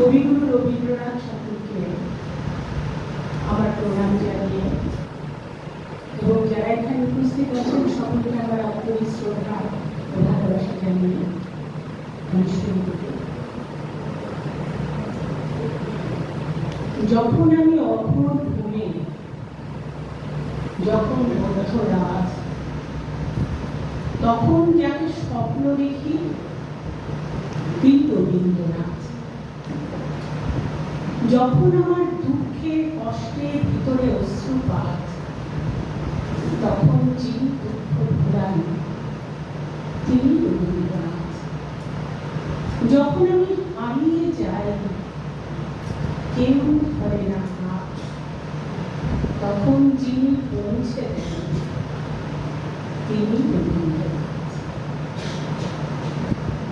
কবিগুরু রবীন্দ্রনাথ ঠাকুরকে আমার প্রণাম জানিয়ে এবং যারা এখানে উপস্থিত আছেন সকলকে আমার আন্তরিক শ্রদ্ধা ও ভালোবাসা জানিয়ে আমি শুরু করি। যখন আমি অঘোর ঘুমে, যখন মধ্যরাত, তখন যাকে স্বপ্ন দেখি তিনি রবীন্দ্রনাথ। যখন আমার দুঃখে কষ্টে ভিতরে অশ্রুপাত, তখন যিনি দুঃখ ঘুরান তিনি রবীন্দ্রনাথ। যখন আমি হারিয়ে যাই, কেউ ধরে না হাত, তখন যিনি পৌঁছে দেন তিনি রবীন্দ্রনাথ।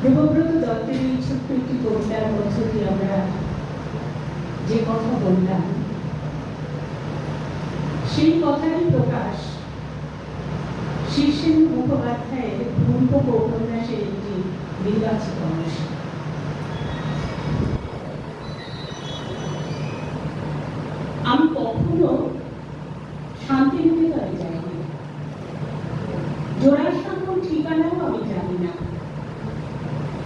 দেবব্রত দত্তের এই ছোট্ট একটি কবিতার মধ্য দিয়ে আমরা যে কথা বললাম, সেই কথারই প্রকাশ শীর্ষেন্দু মুখোপাধ্যায়ের রূপক উপন্যাসের একটি নির্বাচিত অংশ। আমি কখনো শান্তিনিকেতনে যাইনি, জোড়াসাঁকোর ঠিকানাও আমি জানি না।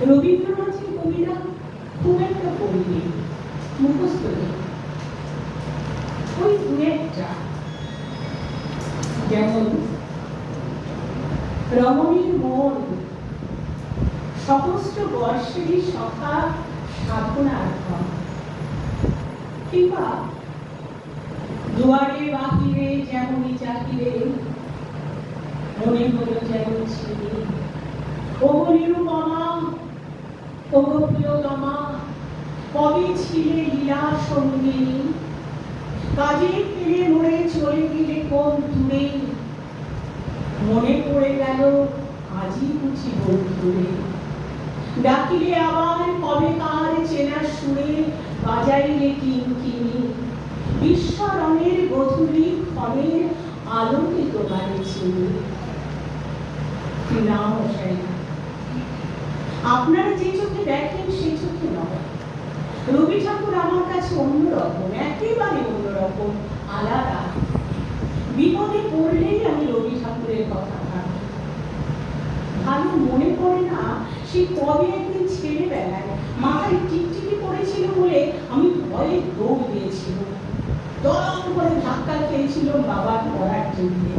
রবীন্দ্রনাথের কবিতা খুব একটা পড়িনি, মুখস্থ নেই, ওই দু একটা, যেমন রমণীর মন, সহস্র বর্ষেরই সখা সাধনার ঘর, কিংবা দুয়ারে বাহিরে যেমনই চাহিরে মনে হলো যেমন ছিলে, ওগো নিরুপমা, ওগো প্রিয়তমা, কবে ছিলে লীলা সঙ্গিনী, কাজে ফিরে মরে চলে গেলে কোন দূরে, মনে পড়ে গেল আজই বুঝি বন্ধুরে, ডাকিলে আবার কবে কার চেনা সুরে, বাজাইলে কিঙ্কিনি, বিশ্বরণের গধূলি ক্ষণের আলোকে তোমারে চিনি। না মশাই, আপনারা যে চোখে দেখেন সে চোখে নয়। রবি ঠাকুর আমার কাছে অন্যরকম, একেবারে অন্যরকম, আলাদা। বিপদে পড়লেই আমি রবি ঠাকুরের কথা ভাবি। ভালো মনে পড়ে না সে কবে একদিন ছেলেবেলায় মাথায় টিকটিকি পড়েছিল বলে আমি ভয়ে দৌড় দিয়েছিলাম, দরম করে ধাক্কা খেয়েছিল বাবার পড়ার টেবিলে।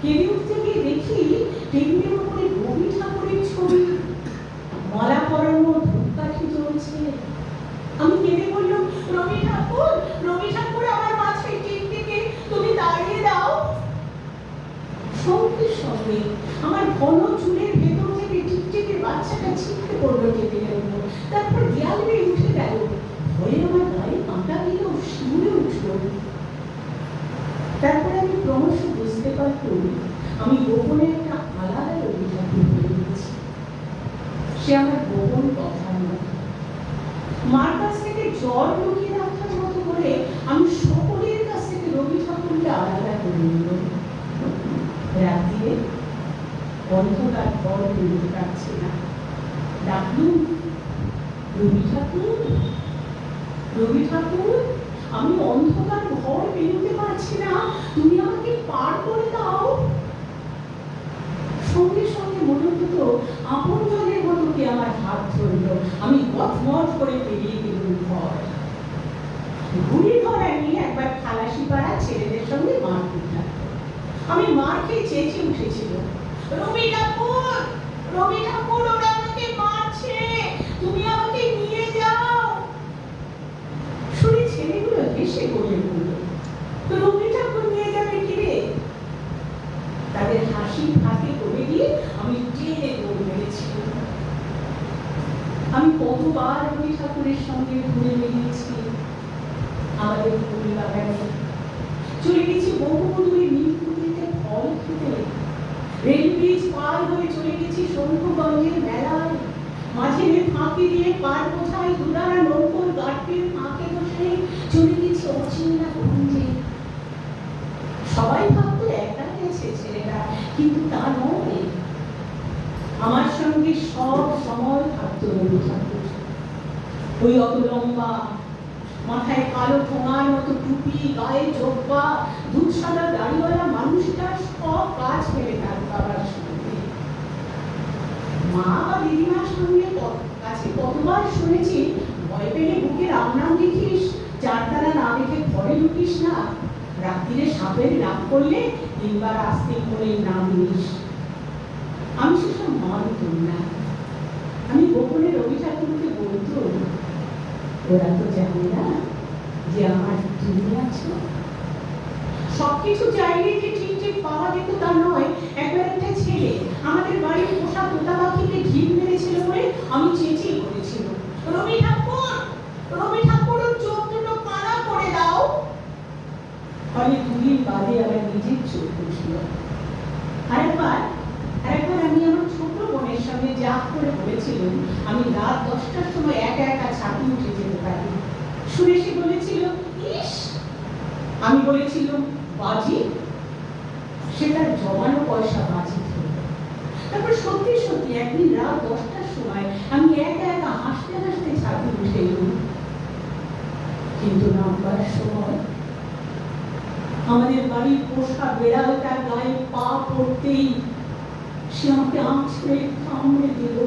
কেঁদে উঠতে গিয়ে দেখি টেবিলের উপরে রবি ঠাকুরের ছবি, মালা পরানো ধূপকাঠি জ্বলছে। আমি কেঁদে বললাম, রবি ঠাকুর, রবি ঠাকুর, আমার মাথায় টিকটিকি তুমি দাঁড়িয়ে দাও। সঙ্গে সঙ্গে আমার ঘন চুলের ভেতর থেকে টিকটিকির বাচ্চাটা ছিটকে পড়লো টেবিলের উপর, তারপর দেয়াল বেয়ে উঠে গেল। ভয়ে আমার গায়ে কাঁটা দিল, শিউরে উঠল। তারপরে আমি ক্রমশ বুঝতে পারলাম আমি গোপনে একটা আলাদা রবি ঠাকুর হয়ে গেছি। সে আমার গোপন কথা নয়। মার কাছ থেকে জ্বর লুকিয়ে রাখার মতো করে আমি সকলের কাছ থেকে রবি ঠাকুরকে আলাদা করে নিলাম। রাত্রিরে অন্ধকার ঘর বেরোতে পারছি না, ডাকলুম, রবি ঠাকুর, রবি ঠাকুর, আমি অন্ধকার ঘর বেরোতে পারছি না, তুমি আমাকে পার করে দাও। সঙ্গে সঙ্গে মনে হতো আপন জনের মতো কি আমার হাত ধরলো। আমি গটমট করে বেরিয়ে গেলুম ঘর। ঘুরি ধরা নিয়ে একবার খালাসি পাড়া ছেলেদের সঙ্গে মারপিট লাগতো। আমি মার খেয়ে চেঁচে উঠেছিল, রবি ঠাকুর, রবি ঠাকুর, ওরা আমাকে মারছে, তুমি আমাকে নিয়ে যাও। শুনে ছেলেগুলো হেসে বলে বলল, রবি ঠাকুর নিয়ে যাবে কি রে? তাদের হাসি ফাঁকে করে দিয়ে আমি টেনে দৌড় মেরেছিলাম। আমি কতবার রবি ঠাকুরের সঙ্গে ঘুরে বেরিয়েছি আমাদের ফুল বাগানে, চলে গেছি বহু দূরে নীলকুঠিতে ফল খেতে, রেল ব্রিজ পার হয়ে চলে গেছি শঙ্খগঞ্জের মেলায়, মাঝে ফাঁকি দিয়ে পার কোথায় দুধারা নৌকোর গাঠের ফাঁকে বসে চলে গেছি অচিনা গঞ্জে। সবাই ভাবতো একা গেছে ছেলেরা, কিন্তু তা নয়। আমার সঙ্গে সব সময় থাকতো রবি ঠাকুর। ওই অত লম্বা, মাথায় কালো ঠোঙার মতো টুপি, গায়ে জব্বা, দুধ সাদা দাড়িওয়ালা মানুষটার সব কাজ ফেলে তার বাবার সঙ্গে। মা বা দিদিমার সঙ্গে কাছে কতবার শুনেছি, ভয় পেলে বুকে রাম নাম দেখিস, চারতারা না দেখে ঘরে ঢুকিস না, রাত্রিরে সাপের ডাক করলে তিনবার আস্তে করে নাম নিস। আমি সেসব মানতাম না। আমি গোপনে রবি ঠাকুরকে বলতো, ওরা তো জানে না যে আমার তুমি আছো। সবকিছু চাইলে যে ঠিক ঠিক পাওয়া যেত তা নয়। একবার একটা ছেলে আমাদের বাড়ির পোষা তোতা পাখিকে ঢিল মেরেছিল বলে আমি চেঁচিয়ে করেছিল, রবি ঠাকুর, রবি ঠাকুর, চোখ দুটো কানা করে দাও। ফলে দুদিন বাদে আবার নিজের চোখ উঠল। আরেকবার আমি আমার ছোট বোনের সঙ্গে জাগ করে বলেছিলাম আমি রাত 10টার সময় একা একা ছাদে উঠে যেতে পারি। শুনে সে বলেছিল, ইস। আমি বলেছিলাম, বাজি। সে তার জমানো পয়সা বাজি ধরল। তারপর সত্যি সত্যি একদিন রাত 10টার সময় আমি একা একা হাসতে হাসতে ছাদে উঠে এলাম। কিন্তু নামবার সময় আমাদের বাড়ির পোষা বেড়ালটার গায়ে পা পড়তেই সে আমাকে আঁচড়ে কামড়ে দিল।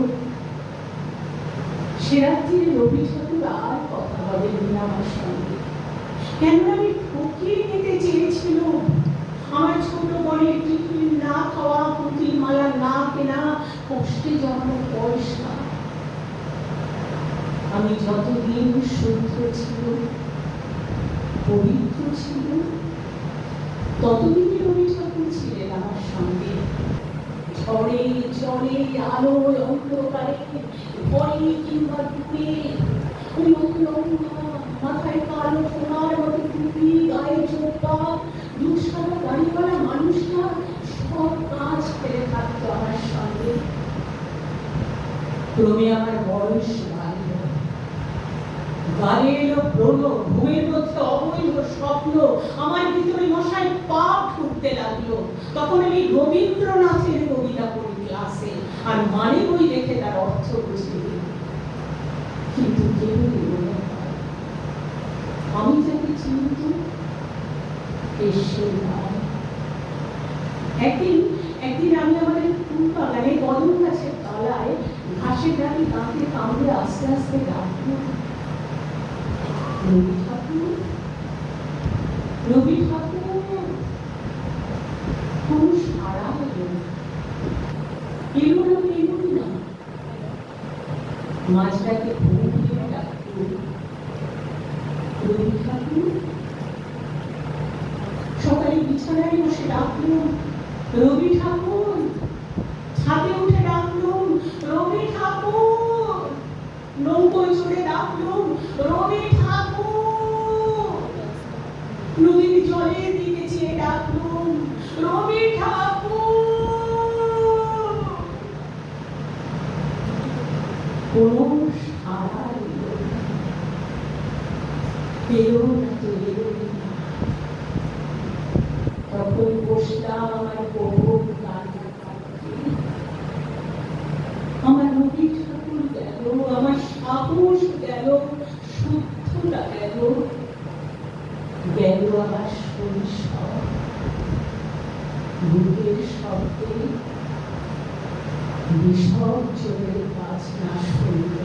সে রাত্রিরে রবি ঠাকুর আর কথা বলেননি আমার সঙ্গে। কেন আমি ঠকিয়ে নিতে চেয়েছিল আমার ছোট বোনের টিফিন না খাওয়া, পুঁতির মালা না কেনা, কষ্টে জমানো পয়সা। আমি যতদিন শুদ্ধ ছিল, পবিত্র ছিল, ততদিনই রবি ঠাকুর ছিলেন আমার সঙ্গে। ঝড়ে জলে আলোয় অন্ধকারে, ভয়ে কিংবা দূরে, ওই লম্বা মাথায় কালো ঠোঙার মতো টুপি, গায়ে জব্বা, দুধ সাদা দাড়িওয়ালা মানুষটা সব কাজ ফেলে থাকতো আমার সঙ্গে। ক্রমে আমার বয়স বাড়ল, গায়ে এলো ব্রণ, ঘুমের মধ্যে অবৈধ স্বপ্ন, আমার ভিতরে মশাই পাপ ঢুকতে লাগলো। তখন আমি রবীন্দ্রনাথের কবিতা পড়ি ক্লাসে, আর মানে বই দেখে তার অর্থ বুঝতে দিই। কিন্তু কেবলই মনে হয় আমি যাকে চিনতে এসে নয়। একদিন আমি আমাদের ফুল বাগানে কদম গাছের তলায় ঘাসের ডালি দাঁতে কামড়ে আস্তে আস্তে ডাকলাম, রবি ঠাকুর, রবি ঠাকুর। কোন সাড়া হলো না, এলো না। মাঝরাতে ঘুম দিয়ে ডাকলো, রবি ঠাকুর। সকালে বিছানায় বসে ডাকলাম, রবি ঠাকুর। ছাদে উঠে ডাকলাম, রবি ঠাকুর। নৌকোয় চড়ে ডাকলাম, রবি ঠাকুর। নদীর জলের দিকে চেয়ে ডাকলাম, রবি ঠাকুর। কোনো সাড়া এলো না, তো এলো না। তখন বসলাম আমার বহু কান্না কাঁদতে। আমার রবি ঠাকুর গেল, আমার সাহস গেল, শুদ্ধটা গেল, গেল আমার শৈশব। বুকের শব্দে বিসর্জনের বাজনা শুনল।